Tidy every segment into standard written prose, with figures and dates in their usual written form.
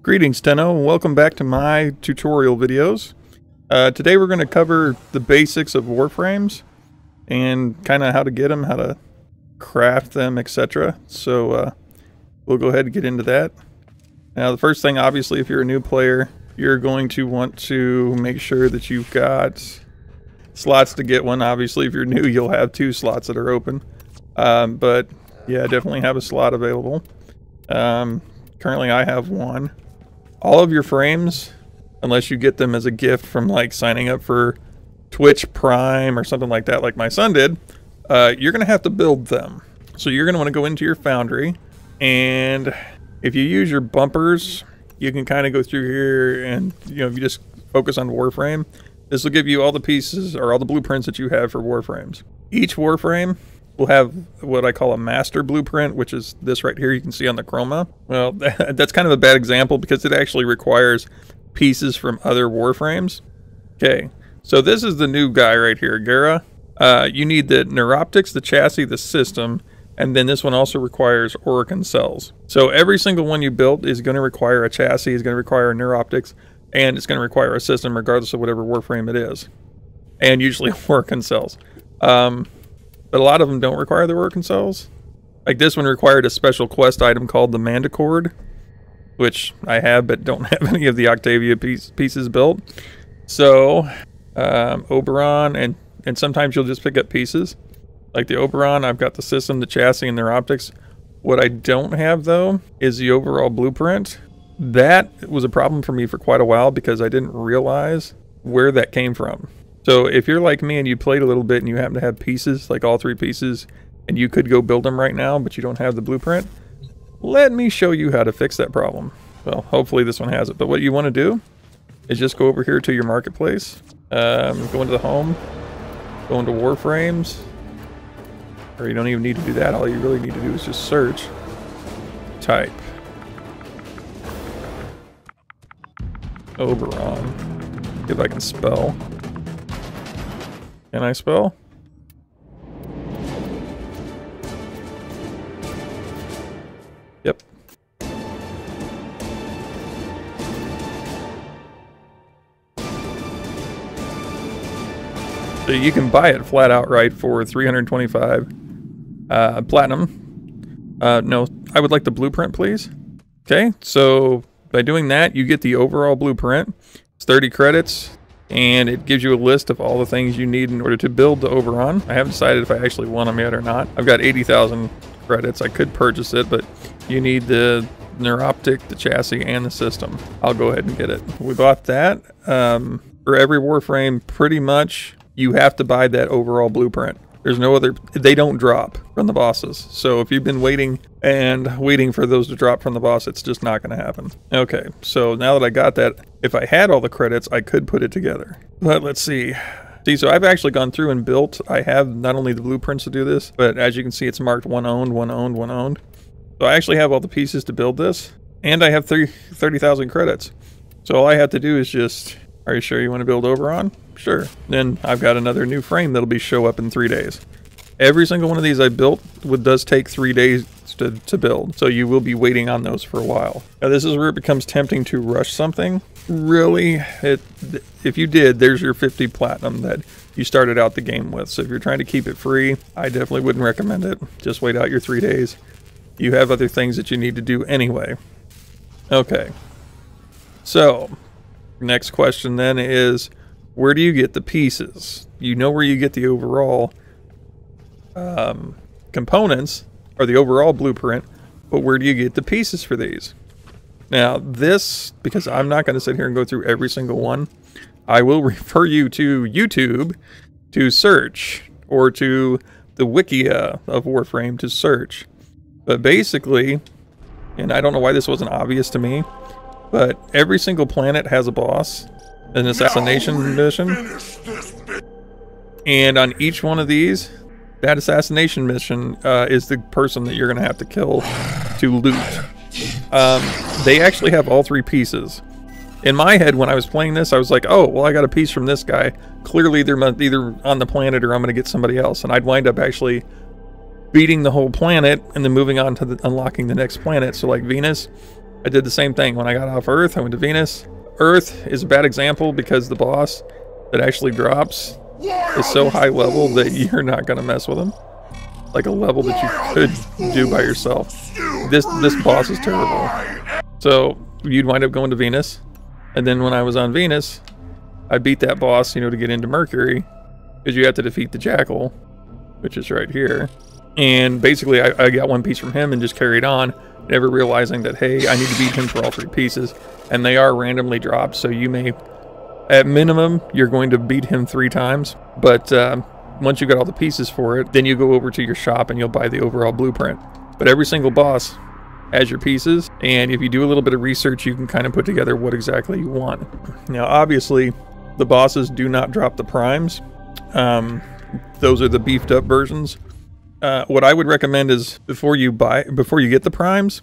Greetings, Tenno, and welcome back to my tutorial videos. Today we're going to cover the basics of Warframes and kind of how to get them, how to craft them, etc. So we'll go ahead and get into that. Now the first thing, obviously, if you're a new player, you're going to want to make sure that you've got slots to get one. Obviously, if you're new, you'll have 2 slots that are open. But yeah, definitely have a slot available. Currently I have 1. All of your frames, unless you get them as a gift from like signing up for Twitch Prime or something like that, like my son did, you're going to have to build them. So you're going to want to go into your foundry, and if you use your bumpers, you can kind of go through here and, you know, if you just focus on Warframe, this will give you all the pieces or all the blueprints that you have for Warframes. Each Warframe will have what I call a master blueprint, which is this right here you can see on the chroma. Well, that's kind of a bad example because it actually requires pieces from other Warframes. Okay, so this is the new guy right here, Gara. You need the neuroptics, the chassis, the system, and then this one also requires Orokin cells. So every single one you built is going to require a chassis, is going to require neuroptics, and it's going to require a system regardless of whatever Warframe it is. And usually Orokin cells. But a lot of them don't require the Orokin cells. Like this one required a special quest item called the Manticord, which I have but don't have any of the Octavia pieces built. So, Oberon, and sometimes you'll just pick up pieces. Like the Oberon, I've got the system, the chassis, and their optics. What I don't have, though, is the overall blueprint. That was a problem for me for quite a while because I didn't realize where that came from. So if you're like me and you played a little bit and you happen to have pieces, like all 3 pieces, and you could go build them right now, but you don't have the blueprint, let me show you how to fix that problem. Well, hopefully this one has it. But what you want to do is just go over here to your marketplace, go into the home, go into Warframes, or you don't even need to do that. All you really need to do is just search, type Oberon. See if I can spell. Can I spell? Yep. So you can buy it flat outright for 325 platinum. No, I would like the blueprint, please. Okay, so by doing that, you get the overall blueprint. It's 30 credits. And it gives you a list of all the things you need in order to build the Oberon. I haven't decided if I actually want them yet or not. I've got 80,000 credits. I could purchase it, but you need the neuroptic, the chassis, and the system. I'll go ahead and get it. We bought that. For every Warframe, pretty much, you have to buy that overall blueprint. There's no other, they don't drop from the bosses. So if you've been waiting for those to drop from the boss, it's just not going to happen. Okay, so now that I got that, if I had all the credits, I could put it together. But let's see. So I've actually gone through and built, I have not only the blueprints to do this, but as you can see, it's marked 1 owned, 1 owned, 1 owned. So I actually have all the pieces to build this, and I have 30,000 credits. So all I have to do is just, are you sure you want to build Oberon? Sure. Then I've got another new frame that'll show up in 3 days. Every single one of these I built does take 3 days to build, so you will be waiting on those for a while. Now this is where it becomes tempting to rush something. Really, if you did, there's your 50 platinum that you started out the game with. So if you're trying to keep it free, I definitely wouldn't recommend it. Just wait out your 3 days. You have other things that you need to do anyway. Okay. So, next question then is, where do you get the pieces? You know where you get the overall components, or the overall blueprint, but where do you get the pieces for these? Now this, because I'm not going to sit here and go through every single one, I will refer you to YouTube to search, or to the Wikia of Warframe to search. But basically, and I don't know why this wasn't obvious to me, but every single planet has a boss, an assassination mission, and on each one of these, that assassination mission is the person that you're going to have to kill to loot. They actually have all 3 pieces. In my head, when I was playing this, I was like, oh, well, I got a piece from this guy. Clearly, they're either on the planet or I'm going to get somebody else. And I'd wind up actually beating the whole planet and then moving on to unlocking the next planet. So like Venus, I did the same thing. When I got off Earth, I went to Venus. Earth is a bad example because the boss that actually drops is so high level that you're not going to mess with him. Like a level that you could do by yourself. This boss is terrible. So you'd wind up going to Venus. And then when I was on Venus, I beat that boss, you know, to get into Mercury. Because you have to defeat the Jackal, which is right here. And basically I got one piece from him and just carried on, never realizing that, hey, I need to beat him for all 3 pieces. And they are randomly dropped, so you may, at minimum, you're going to beat him 3 times. But once you got all the pieces for it, then you go over to your shop and you'll buy the overall blueprint. But every single boss has your pieces, and if you do a little bit of research, you can kind of put together what exactly you want. Now, obviously, the bosses do not drop the primes. Those are the beefed up versions. What I would recommend is before you get the primes,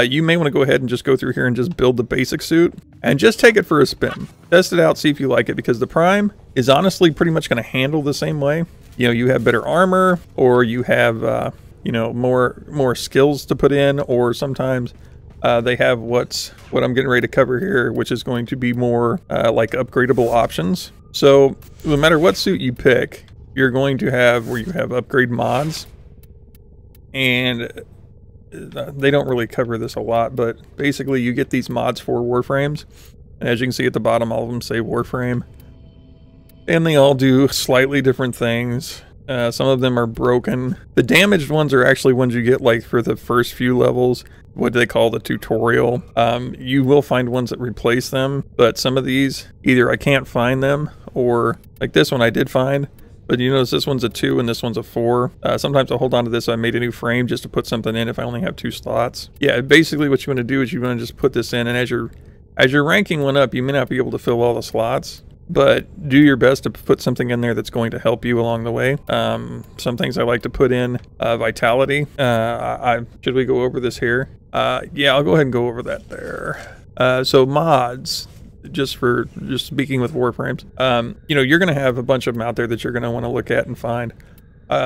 you may want to go ahead and just go through here and just build the basic suit and just take it for a spin. Test it out, see if you like it, because the prime is honestly pretty much going to handle the same way. You know, you have better armor, or you have, you know, more skills to put in, or sometimes they have what I'm getting ready to cover here, which is going to be more like upgradable options. So no matter what suit you pick, you're going to have where you have upgrade mods. And they don't really cover this a lot, but basically you get these mods for Warframes. And as you can see at the bottom, all of them say Warframe. And they all do slightly different things. Some of them are broken. The damaged ones are actually ones you get like for the first few levels, what they call the tutorial. You will find ones that replace them, but some of these, either I can't find them, or like this one I did find. But you notice this one's a 2 and this one's a 4. Sometimes I'll hold on to this. I made a new frame just to put something in if I only have 2 slots. Yeah, basically what you want to do is you want to just put this in, and as your ranking went up, you may not be able to fill all the slots, but do your best to put something in there that's going to help you along the way. Some things I like to put in, vitality. Should we go over this here? Yeah, I'll go ahead and go over that there. So mods. Just speaking with Warframes, you know, you're going to have a bunch of them out there that you're going to want to look at and find.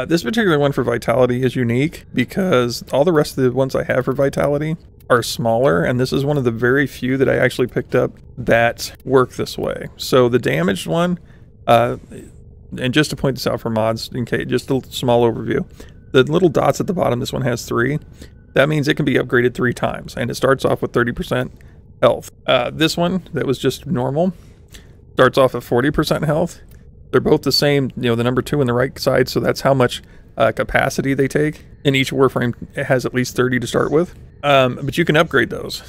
This particular one for Vitality is unique because all the rest of the ones I have for Vitality are smaller, and this is one of the very few that I actually picked up that work this way. So the damaged one, and just to point this out for mods, in case, just a small overview, the little dots at the bottom, this one has 3. That means it can be upgraded 3 times, and it starts off with 30% health. This one that was just normal starts off at 40% health. They're both the same, you know, the number 2 on the right side, so that's how much capacity they take. And each Warframe has at least 30 to start with. But you can upgrade those.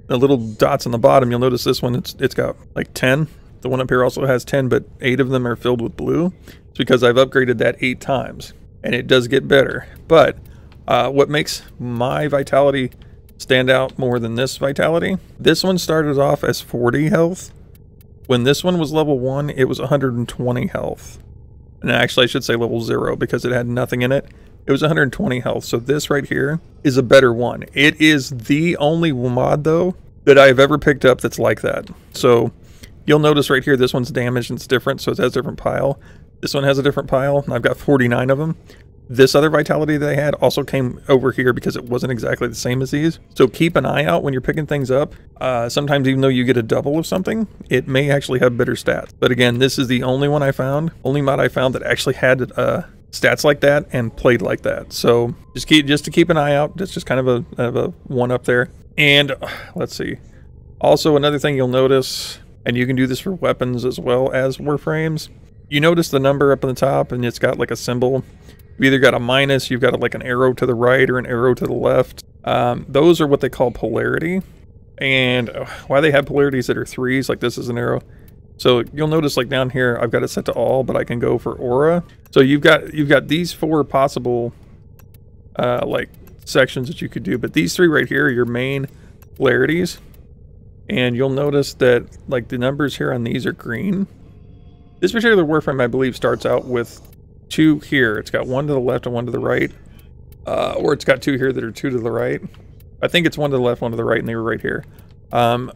The little dots on the bottom, you'll notice this one, it's got like 10. The one up here also has 10, but 8 of them are filled with blue. It's because I've upgraded that 8 times, and it does get better. But what makes my Vitality stand out more than this Vitality, this one started off as 40 health. When this one was level 1, it was 120 health. And actually I should say level 0 because it had nothing in it. It was 120 health. So this right here is a better one. It is the only mod though that I've ever picked up that's like that. So you'll notice right here, this one's damaged and it's different, so it has a different pile. This one has a different pile, and I've got 49 of them. This other Vitality that I had also came over here because it wasn't exactly the same as these. So keep an eye out when you're picking things up. Sometimes even though you get a double of something, it may actually have better stats. But again, this is the only one I found, only mod I found that actually had stats like that and played like that. So just to keep an eye out. That's just kind of a one up there. And let's see. Also another thing you'll notice, and you can do this for weapons as well as Warframes. You notice the number up on the top, and it's got like a symbol. You've either got a minus, you've got like an arrow to the right or an arrow to the left. Those are what they call polarity. And why they have polarities that are 3s, like this is an arrow. So you'll notice like down here, I've got it set to all, but I can go for aura. So you've got these 4 possible like sections that you could do, but these 3 right here are your main polarities. And you'll notice that like the numbers here on these are green. This particular Warframe, I believe, starts out with 2 here. It's got 1 to the left and 1 to the right. Or it's got 2 here that are 2 to the right. I think it's 1 to the left, 1 to the right, and they were right here. And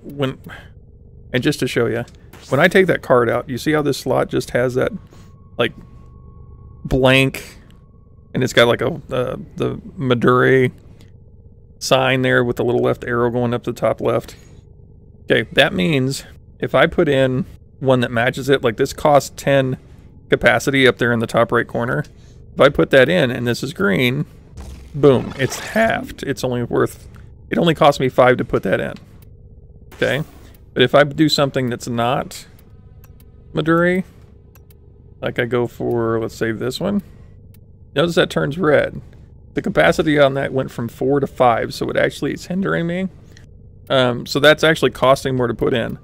just to show you, when I take that card out, you see how this slot just has that like blank, and it's got like the Madure sign there with the little left arrow going up to the top left. Okay, that means if I put in one that matches it, like this costs 10 capacity up there in the top right corner. If I put that in and this is green, boom, it's halved. It's only worth, it only cost me 5 to put that in. Okay, but if I do something that's not Midori, like I go for, let's say this one, notice that turns red. The capacity on that went from 4 to 5, so it's hindering me. So that's actually costing more to put in.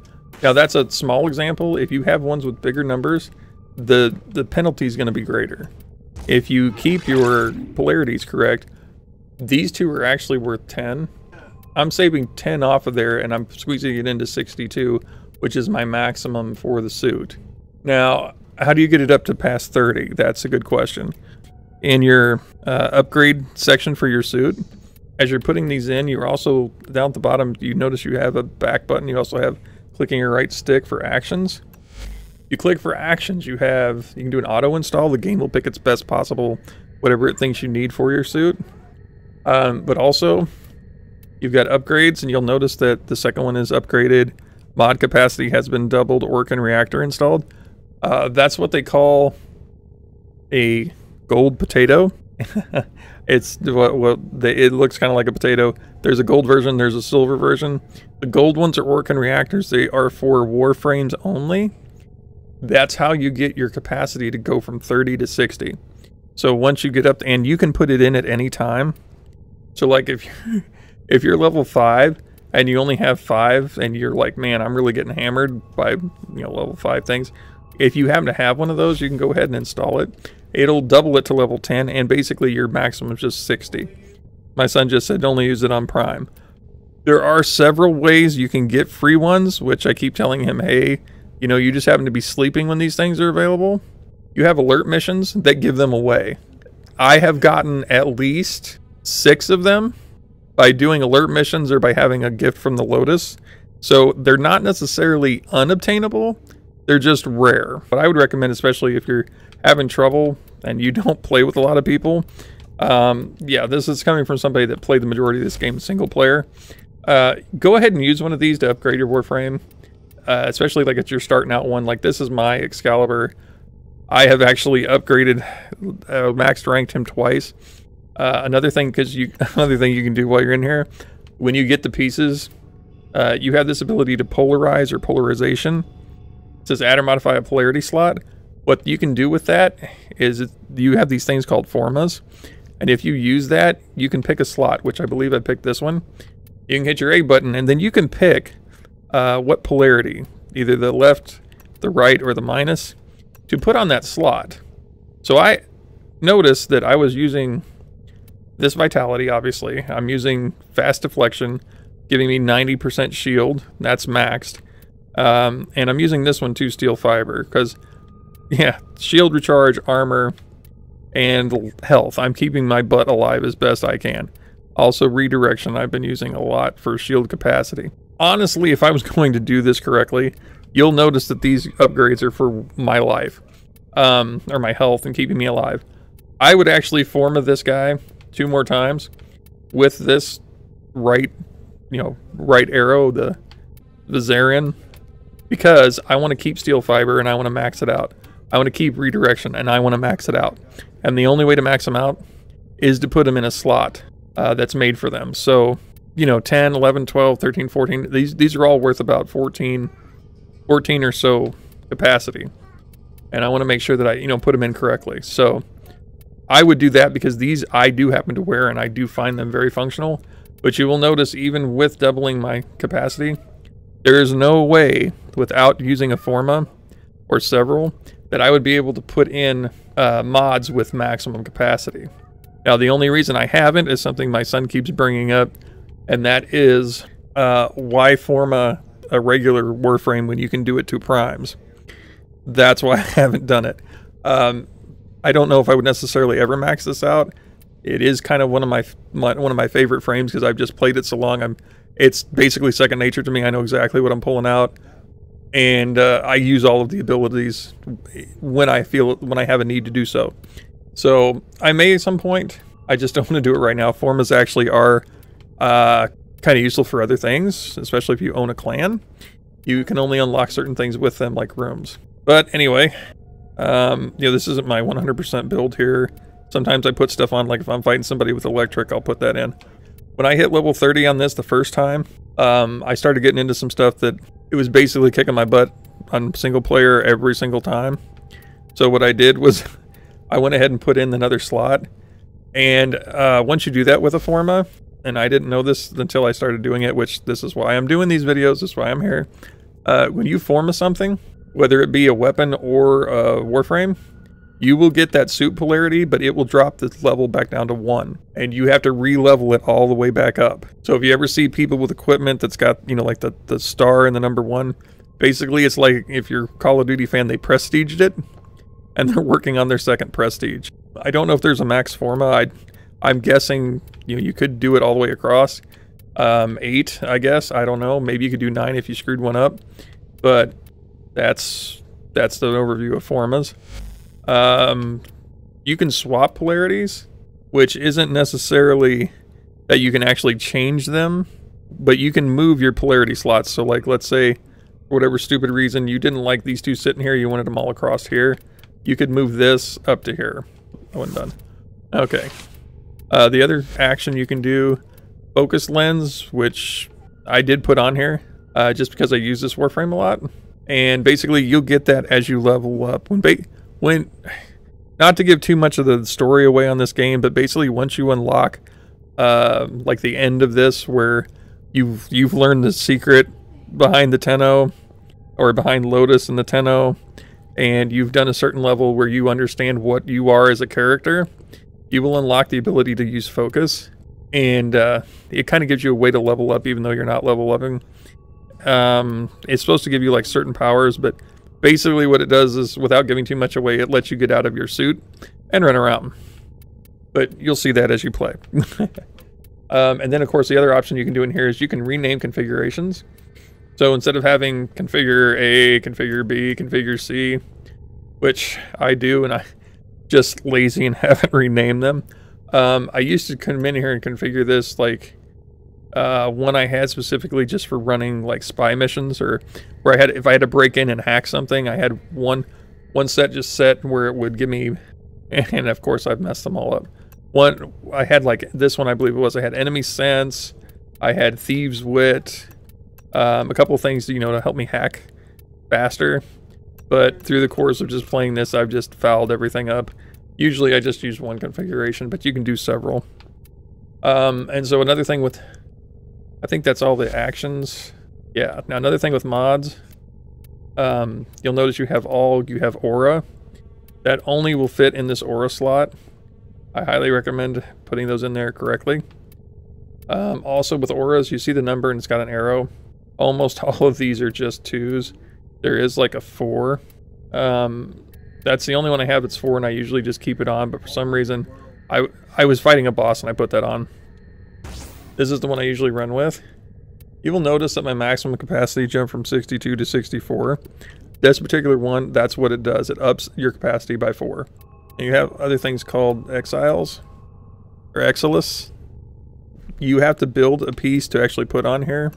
Now that's a small example. If you have ones with bigger numbers, the penalty is going to be greater. If you keep your polarities correct, these two are actually worth 10. I'm saving 10 off of there, and I'm squeezing it into 62, which is my maximum for the suit. Now, how do you get it up to past 30? That's a good question. In your upgrade section for your suit, as you're putting these in, you're also, down at the bottom, you notice you have a back button. You also have clicking your right stick for actions. You click for actions, you can do an auto install. The game will pick its best possible, whatever it thinks you need for your suit. But also, you've got upgrades, and you'll notice that the second one is upgraded. Mod capacity has been doubled. Orkin reactor installed. That's what they call a gold potato. It looks kind of like a potato. There's a gold version, there's a silver version. The gold ones are Orkin reactors. They are for Warframes only. That's how you get your capacity to go from 30 to 60. So once you get up, and you can put it in at any time. So like if you're level 5 and you only have 5 and you're like, man, I'm really getting hammered by level 5 things. If you happen to have one of those, you can go ahead and install it. It'll double it to level 10, and basically your maximum is just 60. My son just said only use it on Prime. There are several ways you can get free ones, which I keep telling him, hey, you just happen to be sleeping when these things are available. You have alert missions that give them away. I have gotten at least 6 of them by doing alert missions or by having a gift from the Lotus. So they're not necessarily unobtainable. They're just rare. But I would recommend, especially if you're having trouble and you don't play with a lot of people. Yeah, this is coming from somebody that played the majority of this game single player. Go ahead and use one of these to upgrade your Warframe. Especially like if you're starting out one. Like this is my Excalibur. I have actually upgraded, maxed ranked him twice. Another thing you can do while you're in here, when you get the pieces, you have this ability to polarize or polarization. It says add or modify a polarity slot. What you can do with that is you have these things called formas, and if you use that, you can pick a slot, which I believe I picked this one. You can hit your A button, and then you can pick what polarity, either the left, the right, or the minus, to put on that slot. So I noticed that I was using this vitality, obviously. I'm using fast deflection, giving me 90% shield. That's maxed. And I'm using this one too, steel fiber, because, yeah, shield recharge, armor, and health. I'm keeping my butt alive as best I can. Also, redirection I've been using a lot for shield capacity. Honestly, if I was going to do this correctly, you'll notice that these upgrades are for my life, or my health and keeping me alive. I would actually forma this guy 2 more times with this right arrow, the Zarian, because I want to keep steel fiber and I want to max it out. I want to keep redirection and I want to max it out. And the only way to max them out is to put them in a slot that's made for them. So, 10, 11, 12, 13, 14, these are all worth about 14 or so capacity. And I want to make sure that I, put them in correctly. So I would do that because these I do happen to wear and I do find them very functional. But you will notice even with doubling my capacity, there is no way without using a forma or several that I would be able to put in mods with maximum capacity. Now, the only reason I haven't is something my son keeps bringing up, and that is why forma a regular Warframe when you can do it to primes. That's why I haven't done it. I don't know if I would necessarily ever max this out. It is kind of one of my favorite frames because I've just played it so long. It's basically second nature to me. I know exactly what I'm pulling out, and I use all of the abilities when I have a need to do so. So I may at some point. I just don't want to do it right now. Formas actually are Kind of useful for other things, especially if you own a clan. You can only unlock certain things with them, like rooms. But anyway, this isn't my 100% build here. Sometimes I put stuff on, like if I'm fighting somebody with electric, I'll put that in. When I hit level 30 on this the first time, I started getting into some stuff that it was basically kicking my butt on single player every single time. So what I did was I went ahead and put in another slot. And once you do that with a forma, and I didn't know this until I started doing it, which this is why I'm doing these videos, this is why I'm here. When you forma something, whether it be a weapon or a Warframe, you will get that suit polarity, but it will drop the level back down to 1. And you have to re-level it all the way back up. So if you ever see people with equipment that's got, you know, like the star and the number 1, basically it's like if you're a Call of Duty fan, they prestiged it, and they're working on their second prestige. I don't know if there's a max forma. I'm guessing, you know, you could do it all the way across. 8, I guess. I don't know. Maybe you could do 9 if you screwed one up. But that's the overview of formas. You can swap polarities, which isn't necessarily that you can actually change them, but you can move your polarity slots. So like, let's say for whatever stupid reason you didn't like these two sitting here, you wanted them all across here, you could move this up to here. I wasn't done. Okay. The other action you can do, focus lens, which I did put on here just because I use this Warframe a lot. And basically you'll get that as you level up. When not to give too much of the story away on this game, but basically once you unlock like the end of this, where you've learned the secret behind the Tenno, or behind Lotus and the Tenno, and you've done a certain level where you understand what you are as a character, you will unlock the ability to use focus, and it kind of gives you a way to level up even though you're not level upping. It's supposed to give you like certain powers, but basically what it does is, without giving too much away, it lets you get out of your suit and run around. But you'll see that as you play. And then of course the other option you can do in here is you can rename configurations. So instead of having configure A, configure B, configure C, which I do, and I just lazy and haven't renamed them. I used to come in here and configure this like one I had specifically just for running like spy missions, or where if I had to break in and hack something, I had one set just set where it would give me, and of course I've messed them all up. I had like this one, I believe it was, I had enemy sense, I had thieves wit, a couple things, you know, to help me hack faster. But through the course of just playing this, I've just fouled everything up. Usually I just use one configuration, but you can do several. And so another thing with, I think that's all the actions. Yeah, now another thing with mods, you'll notice you have aura. That only will fit in this aura slot. I highly recommend putting those in there correctly. Also with auras, you see the number and it's got an arrow. Almost all of these are just 2s. There is like a 4. That's the only one I have that's 4, and I usually just keep it on, but for some reason I was fighting a boss and I put that on. This is the one I usually run with. You will notice that my maximum capacity jumped from 62 to 64. This particular one, that's what it does. It ups your capacity by 4. And you have other things called exiles, or exiles. You have to build a piece to actually put on here,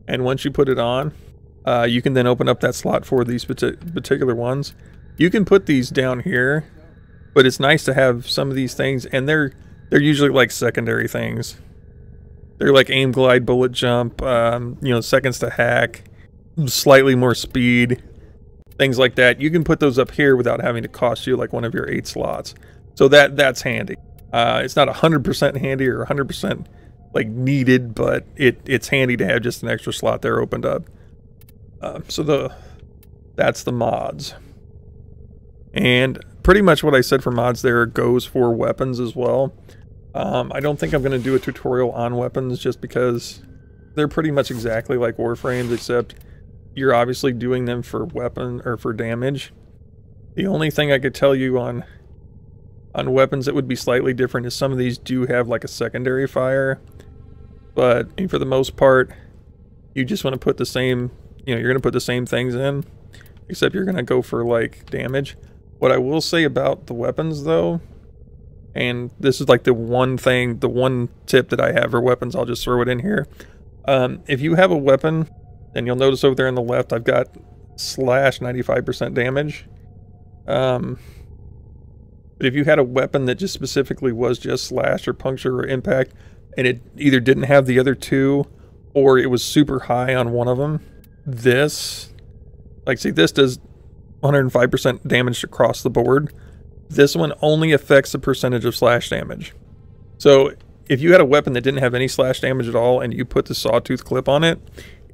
and once you put it on, you can then open up that slot for these particular ones. You can put these down here, but it's nice to have some of these things, and they're usually like secondary things. They're like aim, glide, bullet jump, you know, seconds to hack, slightly more speed, things like that. You can put those up here without having to cost you like one of your 8 slots. So that's handy. It's not 100% handy or 100% like needed, but it's handy to have just an extra slot there opened up. That's the mods. And pretty much what I said for mods there goes for weapons as well. I don't think I'm going to do a tutorial on weapons just because they're pretty much exactly like Warframes, except you're obviously doing them for weapon or for damage. The only thing I could tell you on weapons that would be slightly different is some of these do have like a secondary fire, but for the most part you just want to put the same, you know, you're going to put the same things in, except you're going to go for like damage. What I will say about the weapons though And this is like the one tip that I have for weapons. I'll just throw it in here. If you have a weapon, and you'll notice over there on the left, I've got slash 95% damage. But if you had a weapon that just specifically was just slash or puncture or impact, and it either didn't have the other two, or it was super high on one of them, this, like, see, this does 105% damage across the board. This one only affects the percentage of slash damage. So if you had a weapon that didn't have any slash damage at all and you put the sawtooth clip on it,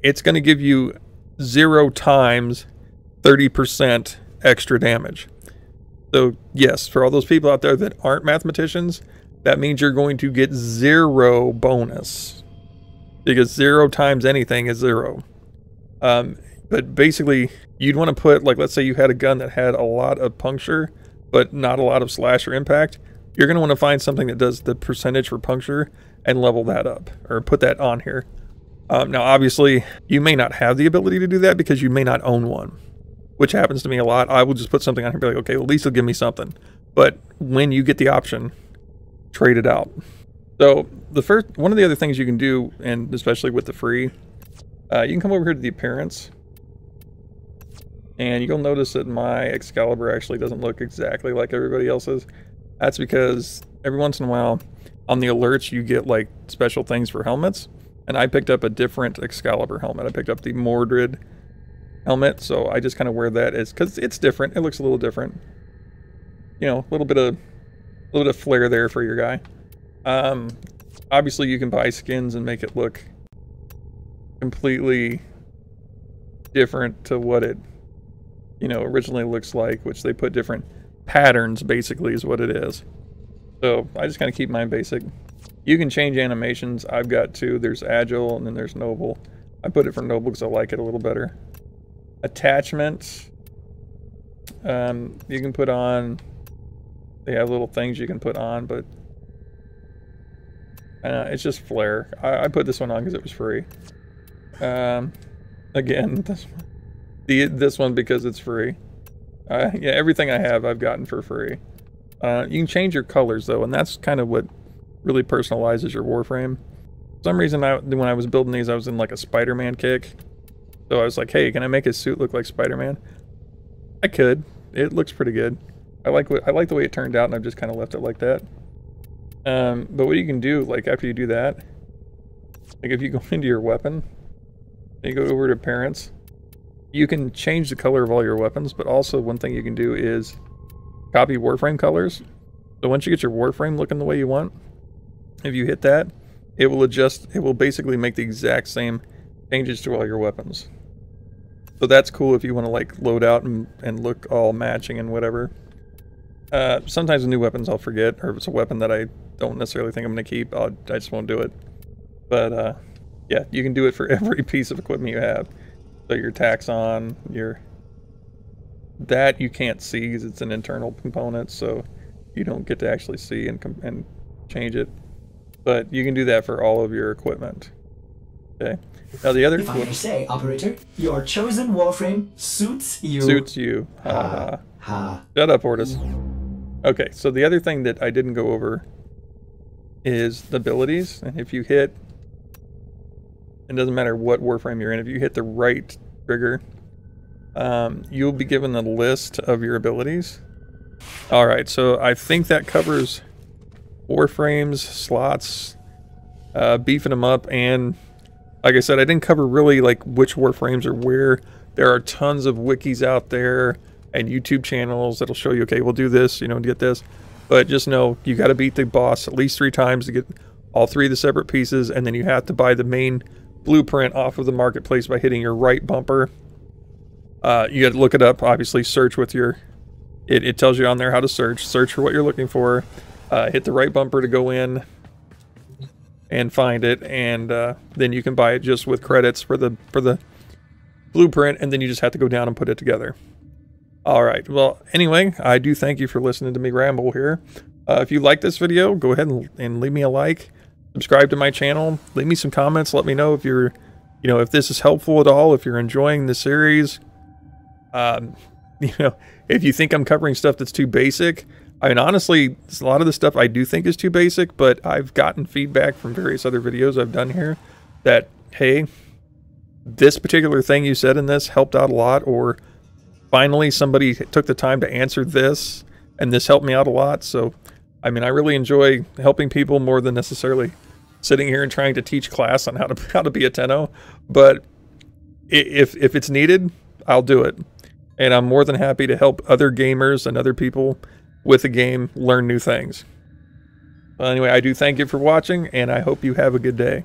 it's going to give you 0 times 30% extra damage. So yes, for all those people out there that aren't mathematicians, that means you're going to get 0 bonus, because 0 times anything is 0. But basically, you'd want to put, like, let's say you had a gun that had a lot of puncture but not a lot of slash or impact. You're going to want to find something that does the percentage for puncture and level that up, or put that on here. Now obviously you may not have the ability to do that because you may not own one, which happens to me a lot. I will just put something on here and be like, okay, well, at least it'll give me something. But when you get the option, trade it out. So one of the other things you can do, and especially with the free, you can come over here to the appearance, and you'll notice that my Excalibur actually doesn't look exactly like everybody else's. That's because every once in a while on the alerts you get like special things for helmets, and I picked up a different Excalibur helmet. I picked up the Mordred helmet, so I just kind of wear that because it's different. It looks a little different, you know, a little bit of flair there for your guy. Obviously you can buy skins and make it look completely different to what it, you know, originally looks like, which they put different patterns basically is what it is. So I just kind of keep mine basic. You can change animations. I've got 2. There's agile and then there's noble. I put it for noble because I like it a little better. Attachments, you can put on, they have little things you can put on, but it's just flare. I put this one on because it was free. Again, this one because it's free. Yeah, everything I have I've gotten for free. You can change your colors though, and that's kind of what really personalizes your Warframe. For some reason, when I was building these, I was in like a Spider-Man kick. So I was like, hey, can I make his suit look like Spider-Man? I could. It looks pretty good. I like the way it turned out, and I've just kind of left it like that. But what you can do, like after you do that, like if you go into your weapon, and you go over to appearance, you can change the color of all your weapons, but also one thing you can do is copy Warframe colors. So once you get your Warframe looking the way you want, if you hit that, it will adjust, it will basically make the exact same changes to all your weapons. So that's cool if you want to like load out and look all matching and whatever. Sometimes with new weapons I'll forget, or if it's a weapon that I don't necessarily think I'm going to keep, I just won't do it. But yeah, you can do it for every piece of equipment you have. So your Taxon, that you can't see because it's an internal component, so you don't get to actually see and change it. But you can do that for all of your equipment. Okay. Now the other. If I may say, operator, your chosen Warframe suits you. Suits you. Ha ha. Shut up, Ortis. Okay, so the other thing that I didn't go over is the abilities. And if you hit, it doesn't matter what Warframe you're in, if you hit the right trigger, you'll be given a list of your abilities. Alright, so I think that covers Warframes, slots, beefing them up, and like I said, I didn't cover really like which Warframes are where. There are tons of wikis out there and YouTube channels that'll show you, okay, we'll do this, you know, to get this. But just know, you got to beat the boss at least 3 times to get all 3 of the separate pieces, and then you have to buy the main blueprint off of the marketplace by hitting your right bumper. You got to look it up, obviously, search with your... It tells you on there how to search for what you're looking for. Hit the right bumper to go in and find it, and then you can buy it just with credits for the blueprint, and then you just have to go down and put it together. Alright, well, anyway, I do thank you for listening to me ramble here. If you like this video, go ahead and leave me a like. Subscribe to my channel. Leave me some comments. Let me know if you're, you know, if this is helpful at all, if you're enjoying the series. You know, if you think I'm covering stuff that's too basic, I mean, honestly, a lot of the stuff I do think is too basic, but I've gotten feedback from various other videos I've done here that, hey, this particular thing you said in this helped out a lot, or finally somebody took the time to answer this, and this helped me out a lot. So, I mean, I really enjoy helping people more than necessarily sitting here and trying to teach class on how to be a Tenno. But if it's needed, I'll do it. And I'm more than happy to help other gamers and other people with the game learn new things. Well, anyway, I do thank you for watching, and I hope you have a good day.